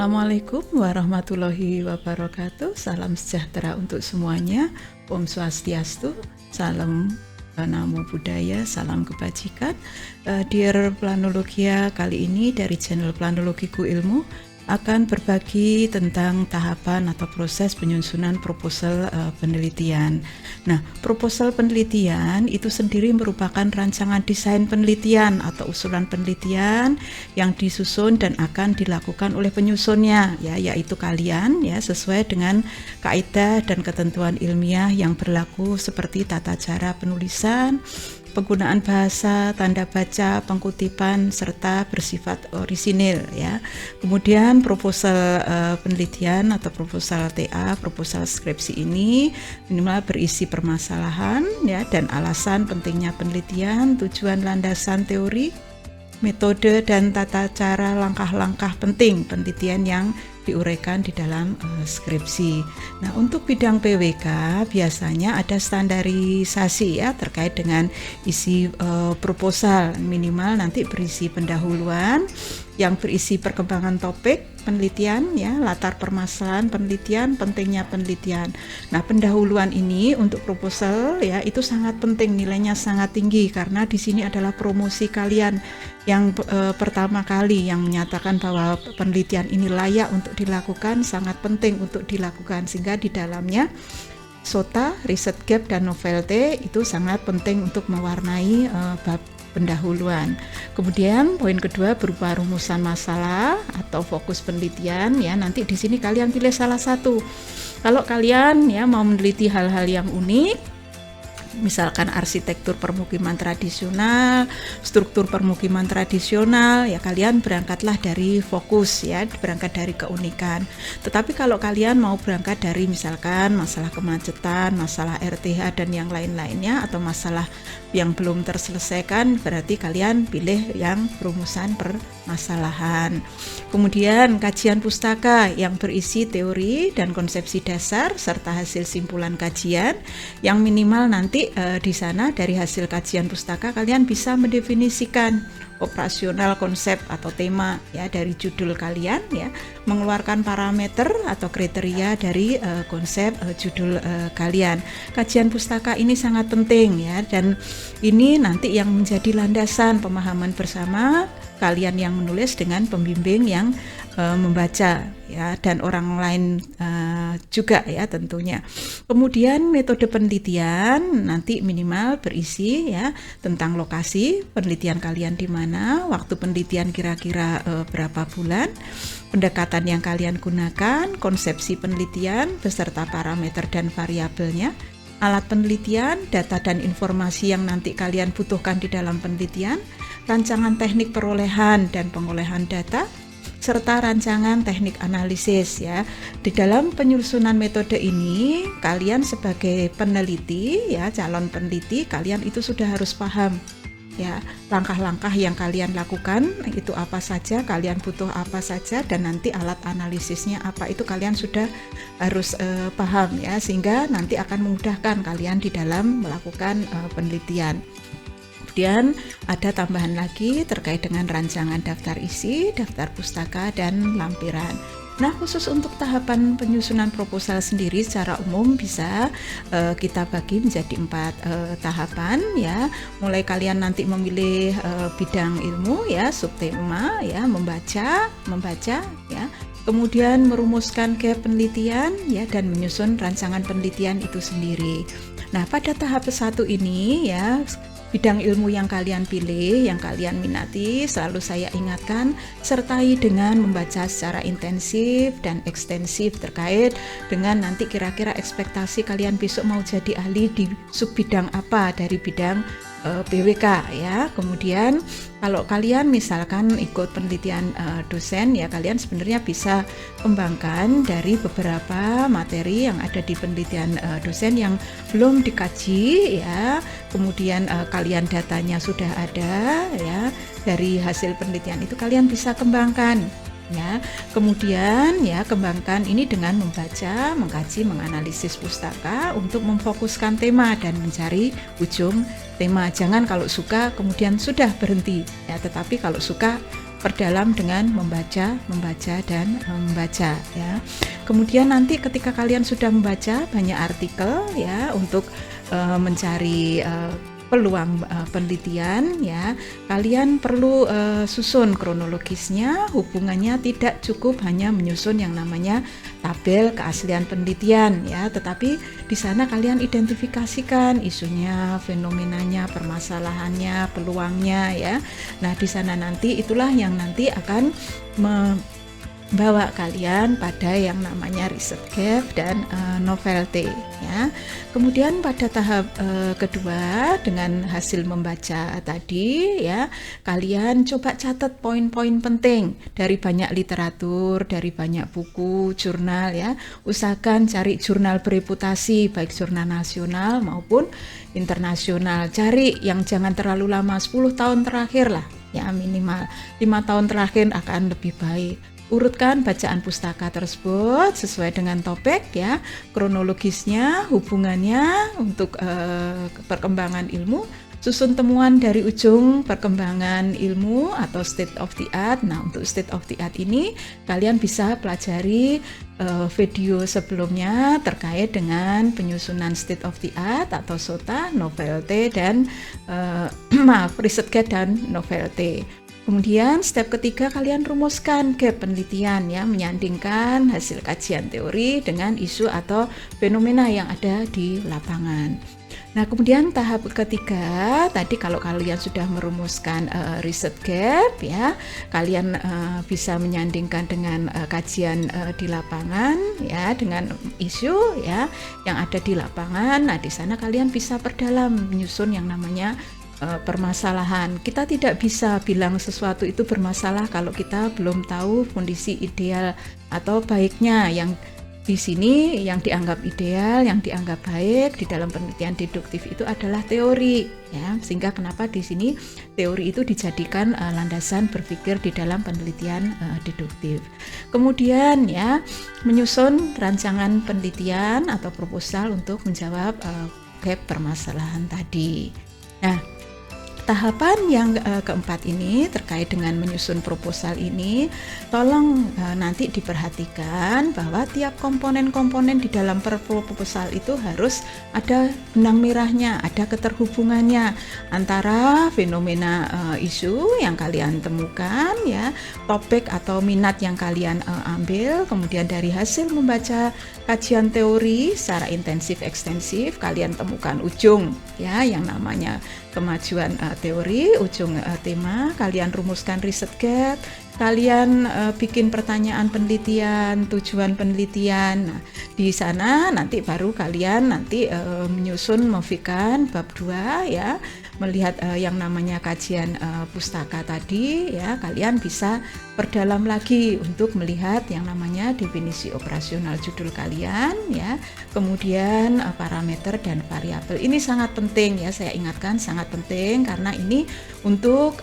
Assalamualaikum warahmatullahi wabarakatuh. Salam sejahtera untuk semuanya. Om Swastiastu. Salam Namo Buddhaya, salam kebajikan. Dear Planologia, kali ini dari channel Planologiku Ilmu akan berbagi tentang tahapan atau proses penyusunan proposal penelitian. Nah, proposal penelitian itu sendiri merupakan rancangan desain penelitian atau usulan penelitian yang disusun dan akan dilakukan oleh penyusunnya, ya, yaitu kalian, ya, sesuai dengan kaidah dan ketentuan ilmiah yang berlaku seperti tata cara penulisan, penggunaan bahasa, tanda baca, pengkutipan, serta bersifat orisinil, ya. Kemudian proposal penelitian atau proposal TA, proposal skripsi ini minimal berisi permasalahan, ya, dan alasan pentingnya penelitian, tujuan landasan teori, metode dan tata cara langkah-langkah penting penelitian yang diuraikan di dalam skripsi. Nah, untuk bidang PWK biasanya ada standarisasi, ya, terkait dengan isi proposal. Minimal nanti berisi pendahuluan yang berisi perkembangan topik penelitian, ya, latar permasalahan penelitian, pentingnya penelitian. Nah, pendahuluan ini untuk proposal, ya, itu sangat penting, nilainya sangat tinggi karena di sini adalah promosi kalian yang pertama kali yang menyatakan bahwa penelitian ini layak untuk dilakukan, sangat penting untuk dilakukan, sehingga di dalamnya SOTA, Research Gap, dan Novelty itu sangat penting untuk mewarnai bab pendahuluan. Kemudian poin kedua berupa rumusan masalah atau fokus penelitian, ya. Nanti di sini kalian pilih salah satu. Kalau kalian, ya, mau meneliti hal-hal yang unik, misalkan arsitektur permukiman tradisional, struktur permukiman tradisional, ya, kalian berangkatlah dari fokus, ya, berangkat dari keunikan. Tetapi kalau kalian mau berangkat dari misalkan masalah kemacetan, masalah RTH dan yang lain-lainnya, atau masalah yang belum terselesaikan, berarti kalian pilih yang rumusan permasalahan. Kemudian kajian pustaka yang berisi teori dan konsepsi dasar serta hasil simpulan kajian yang minimal nanti di sana dari hasil kajian pustaka kalian bisa mendefinisikan operasional konsep atau tema, ya, dari judul kalian, ya, mengeluarkan parameter atau kriteria dari konsep judul kalian. Kajian pustaka ini sangat penting, ya, dan ini nanti yang menjadi landasan pemahaman bersama kalian yang menulis dengan pembimbing yang membaca, ya, dan orang lain juga, ya, tentunya. Kemudian metode penelitian nanti minimal berisi, ya, tentang lokasi penelitian kalian di mana, waktu penelitian kira-kira berapa bulan, pendekatan yang kalian gunakan, konsepsi penelitian beserta parameter dan variabelnya, alat penelitian, data dan informasi yang nanti kalian butuhkan di dalam penelitian, rancangan teknik perolehan dan pengolahan data, serta rancangan teknik analisis, ya. Di dalam penyusunan metode ini, kalian sebagai peneliti, ya, calon peneliti, kalian itu sudah harus paham, ya, langkah-langkah yang kalian lakukan itu apa saja, kalian butuh apa saja, dan nanti alat analisisnya apa, itu kalian sudah harus paham, ya, sehingga nanti akan memudahkan kalian di dalam melakukan penelitian. Kemudian ada tambahan lagi terkait dengan rancangan daftar isi, daftar pustaka, dan lampiran. Nah, khusus untuk tahapan penyusunan proposal sendiri secara umum bisa kita bagi menjadi 4 tahapan, ya. Mulai kalian nanti memilih bidang ilmu, ya, subtema, ya, membaca, ya. Kemudian merumuskan gap penelitian, ya, dan menyusun rancangan penelitian itu sendiri. Nah, pada tahap 1 ini, ya, bidang ilmu yang kalian pilih, yang kalian minati, selalu saya ingatkan, sertai dengan membaca secara intensif dan ekstensif terkait dengan nanti kira-kira ekspektasi kalian besok mau jadi ahli di sub bidang apa dari bidang PWK, ya. Kemudian kalau kalian misalkan ikut penelitian dosen, ya, kalian sebenarnya bisa kembangkan dari beberapa materi yang ada di penelitian dosen yang belum dikaji, ya. Kemudian kalian datanya sudah ada, ya, dari hasil penelitian itu kalian bisa kembangkan, ya. Kemudian, ya, kembangkan ini dengan membaca, mengkaji, menganalisis pustaka untuk memfokuskan tema dan mencari ujung tema. Jangan kalau suka kemudian sudah berhenti, ya, tetapi kalau suka perdalam dengan membaca dan membaca ya. Kemudian nanti ketika kalian sudah membaca banyak artikel ya untuk mencari peluang penelitian ya, kalian perlu susun kronologisnya, hubungannya. Tidak cukup hanya menyusun yang namanya tabel keaslian penelitian ya, tetapi di sana kalian identifikasikan isunya, fenomenanya, permasalahannya, peluangnya ya. Nah, di sana nanti itulah yang nanti akan bawa kalian pada yang namanya riset gap dan novelty ya. Kemudian pada tahap kedua, dengan hasil membaca tadi ya, kalian coba catat poin-poin penting dari banyak literatur, dari banyak buku, jurnal ya. Usahakan cari jurnal bereputasi, baik jurnal nasional maupun internasional. Cari yang jangan terlalu lama, 10 tahun terakhir lah ya, minimal 5 tahun terakhir akan lebih baik. Urutkan bacaan pustaka tersebut sesuai dengan topik ya, kronologisnya, hubungannya untuk perkembangan ilmu. Susun temuan dari ujung perkembangan ilmu atau state of the art. Nah, untuk state of the art ini kalian bisa pelajari video sebelumnya terkait dengan penyusunan state of the art atau SOTA, novelty dan riset gap dan novelty. Kemudian step ketiga, kalian rumuskan gap penelitian ya, menyandingkan hasil kajian teori dengan isu atau fenomena yang ada di lapangan. Nah, kemudian tahap ketiga tadi, kalau kalian sudah merumuskan riset gap ya, kalian bisa menyandingkan dengan kajian di lapangan ya, dengan isu ya yang ada di lapangan. Nah, di sana kalian bisa perdalam menyusun yang namanya permasalahan. Kita tidak bisa bilang sesuatu itu bermasalah kalau kita belum tahu kondisi ideal atau baiknya. Yang di sini yang dianggap ideal, yang dianggap baik di dalam penelitian deduktif itu adalah teori ya. Sehingga kenapa di sini teori itu dijadikan landasan berpikir di dalam penelitian deduktif. Kemudian ya, menyusun rancangan penelitian atau proposal untuk menjawab gap permasalahan tadi. Nah, tahapan yang keempat ini terkait dengan menyusun proposal ini, tolong nanti diperhatikan bahwa tiap komponen-komponen di dalam proposal itu harus ada benang merahnya, ada keterhubungannya antara fenomena isu yang kalian temukan ya, topik atau minat yang kalian ambil, kemudian dari hasil membaca kajian teori secara intensif ekstensif kalian temukan ujung ya yang namanya kemajuan teori, ujung tema, kalian rumuskan riset gap, kalian bikin pertanyaan penelitian, tujuan penelitian. Nah, di sana nanti baru kalian nanti menyusun memfikan bab 2 ya, melihat yang namanya kajian pustaka tadi ya, kalian bisa perdalam lagi untuk melihat yang namanya definisi operasional judul kalian ya, kemudian parameter dan variabel. Ini sangat penting ya, saya ingatkan sangat penting karena ini untuk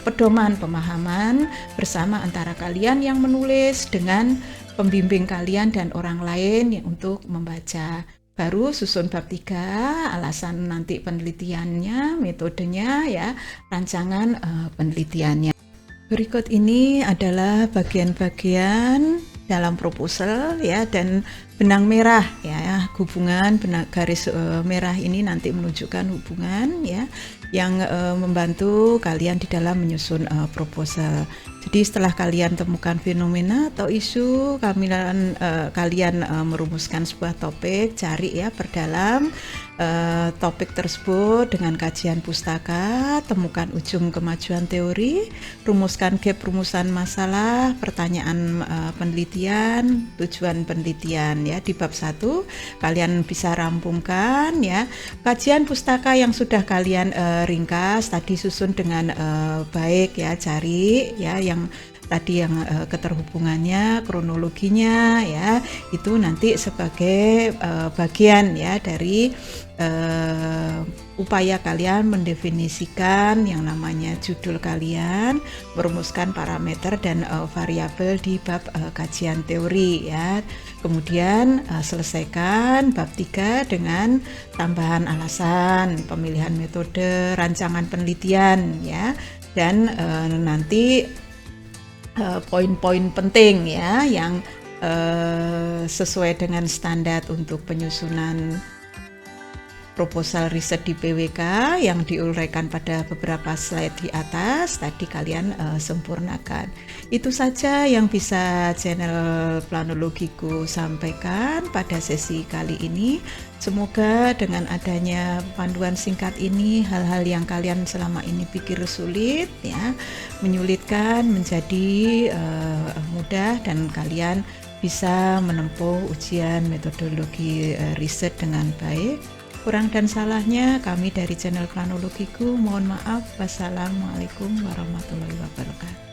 pedoman pemahaman bersama antara kalian yang menulis dengan pembimbing kalian dan orang lain yang untuk membaca. Baru susun bab 3, alasan nanti penelitiannya, metodenya ya, rancangan penelitiannya. Berikut ini adalah bagian-bagian dalam proposal ya, dan benang merah ya, hubungan garis merah ini nanti menunjukkan hubungan ya yang membantu kalian di dalam menyusun proposal. Jadi setelah kalian temukan fenomena atau isu, kalian merumuskan sebuah topik, cari ya, perdalam topik tersebut dengan kajian pustaka, temukan ujung kemajuan teori, rumuskan gap rumusan masalah, pertanyaan penelitian, tujuan penelitian ya. Di bab 1 kalian bisa rampungkan ya kajian pustaka yang sudah kalian ringkas tadi, susun dengan baik ya, cari ya yang tadi yang keterhubungannya, kronologinya ya, itu nanti sebagai bagian ya dari upaya kalian mendefinisikan yang namanya judul kalian, merumuskan parameter dan variabel di bab kajian teori ya. Kemudian selesaikan bab 3 dengan tambahan alasan, pemilihan metode, rancangan penelitian ya, dan nanti poin-poin penting ya yang sesuai dengan standar untuk penyusunan proposal riset di PWK yang diuraikan pada beberapa slide di atas tadi kalian sempurnakan. Itu saja yang bisa channel Planologiku sampaikan pada sesi kali ini. Semoga dengan adanya panduan singkat ini hal-hal yang kalian selama ini pikir sulit ya menyulitkan menjadi mudah dan kalian bisa menempuh ujian metodologi riset dengan baik. Kurang dan salahnya kami dari channel Planologiku mohon maaf. Wassalamualaikum warahmatullahi wabarakatuh.